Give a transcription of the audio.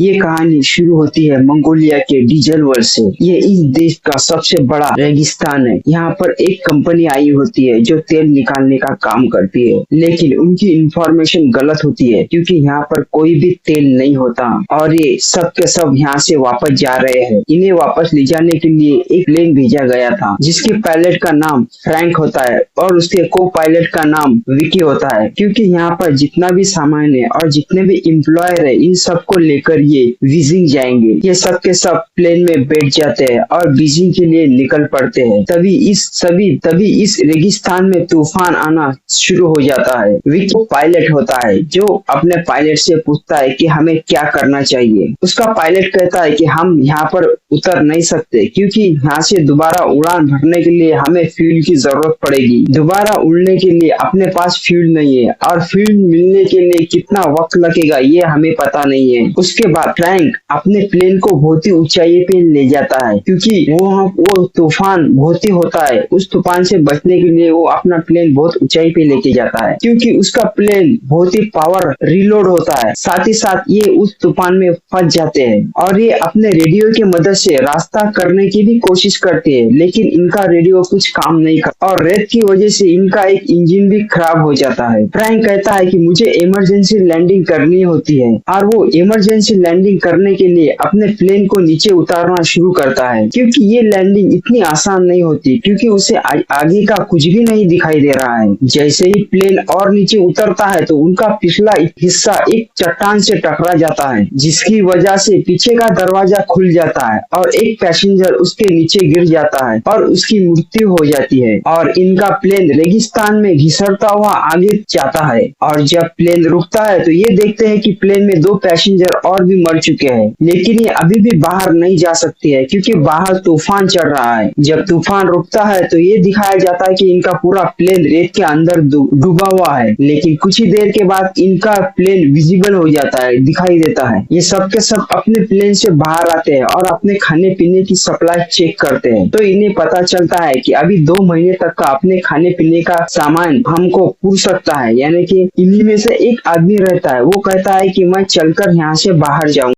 ये कहानी शुरू होती है मंगोलिया के डीजल वर्ल्ड से। ये इस देश का सबसे बड़ा रेगिस्तान है। यहाँ पर एक कंपनी आई होती है जो तेल निकालने का काम करती है, लेकिन उनकी इंफॉर्मेशन गलत होती है क्योंकि यहाँ पर कोई भी तेल नहीं होता और ये सब के सब यहाँ से वापस जा रहे हैं। इन्हें वापस ले जाने के लिए एक प्लेन भेजा गया था जिसके पायलट का नाम फ्रैंक होता है और उसके को पायलट का नाम विकी होता है। क्योंकि यहाँ पर जितना भी सामान है और जितने भी एम्प्लॉयर है, इन सबको लेकर ये बीजिंग जाएंगे। ये सब के सब प्लेन में बैठ जाते हैं और बीजिंग के लिए निकल पड़ते हैं। तभी इस रेगिस्तान में तूफान आना शुरू हो जाता है। विकी पायलट होता है जो अपने पायलट से पूछता है कि हमें क्या करना चाहिए। उसका पायलट कहता है कि हम यहाँ पर उतर नहीं सकते क्योंकि यहाँ से दोबारा उड़ान भरने के लिए हमें फ्यूल की जरूरत पड़ेगी। दोबारा उड़ने के लिए अपने पास फ्यूल नहीं है और फ्यूल मिलने के लिए कितना वक्त लगेगा ये हमें पता नहीं है। उसके बाद फ्रैंक अपने प्लेन को बहुत ही ऊंचाई पे ले जाता है क्योंकि वो तूफान बहुत ही होता है। उस तूफान से बचने के लिए वो अपना प्लेन बहुत ऊंचाई पे लेके जाता है क्योंकि उसका प्लेन बहुत ही पावर रिलोड होता है। साथ ही साथ ये उस तूफान में फंस जाते हैं और ये अपने रेडियो की मदद से रास्ता करने की भी कोशिश करते हैं, लेकिन इनका रेडियो कुछ काम नहीं करता और रेत की वजह से इनका एक इंजन भी खराब हो जाता है। फ्रैंक कहता है कि मुझे इमरजेंसी लैंडिंग करनी होती है और वो इमरजेंसी लैंडिंग करने के लिए अपने प्लेन को नीचे उतारना शुरू करता है क्योंकि ये लैंडिंग इतनी आसान नहीं होती क्योंकि उसे आगे का कुछ भी नहीं दिखाई दे रहा है। जैसे ही प्लेन और नीचे उतरता है तो उनका पिछला हिस्सा एक चट्टान से टकरा जाता है जिसकी वजह से पीछे का दरवाजा खुल जाता है और एक पैसेंजर उसके नीचे गिर जाता है और उसकी मृत्यु हो जाती है और इनका प्लेन रेगिस्तान में घिसड़ता हुआ आगे जाता है। और जब प्लेन रुकता है तो ये देखते हैं कि प्लेन में 2 पैसेंजर और भी मर चुके हैं, लेकिन ये अभी भी बाहर नहीं जा सकती है क्योंकि बाहर तूफान चल रहा है। जब तूफान रुकता है तो ये दिखाया जाता है कि इनका पूरा प्लेन रेत के अंदर डूबा हुआ है, लेकिन कुछ ही देर के बाद इनका प्लेन विजिबल हो जाता है, दिखाई देता है। ये सब के सब अपने प्लेन से बाहर आते हैं और अपने खाने पीने की सप्लाई चेक करते हैं तो इन्हें पता चलता है कि अभी 2 महीने तक का अपने खाने पीने का सामान हमको पूर सकता है। यानी कि इन्हीं में से एक आदमी रहता है, वो कहता है कि मैं चलकर यहाँ से बाहर जाऊं।